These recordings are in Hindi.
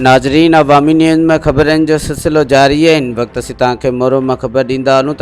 नाजरीन, अवामी न्यूज़ में ख़बरनि जो सिलसिलो जारी है। इन वक्त असीं तव्हांखे मोरो में ख़बर ॾींदा हलूं त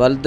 वल्द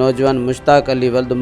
नौजवान मुश्ताक अली वल्द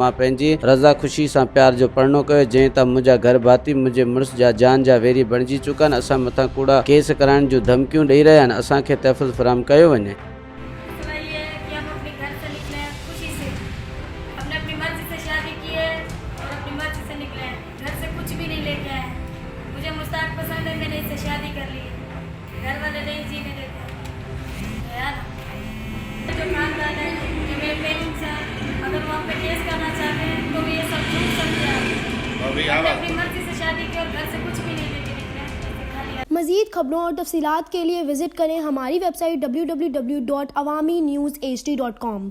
मां पंहिंजी रज़ा ख़ुशी सां प्यार जो परणो कयो, जंहिं तां मुंहिंजा घर भाती मुंहिंजे मुड़ुस जा जान जा वेरी बणिजी चुका आहिनि। असां मथां कूड़ा केस कराइण जूं धमकियूं ॾेई रहिया आहिनि। असांखे तहफ़ुज़ फराहम कयो वञे। अपनी मर्जी से शादी की है और अपनी मर्जी से निकले हैं, घर से कुछ भी नहीं लेके आए। मुझे मुश्ताक पसंद है, मैंने इससे शादी कर ली है, घर वाले नहीं जीने देते यार। जो खानदान है, जो मेरे पेरेंट्स हैं, अगर वो आप पे केस करना चाहते हैं तो भी ये सब झूठ समझे आप। अपनी मर्जी से शादी की और घर से कुछ भी नहीं लेके निकले। मज़ीद खबरों और तफसीलात के लिए विजिट करें हमारी वेबसाइट www.awamiNewsHD.com।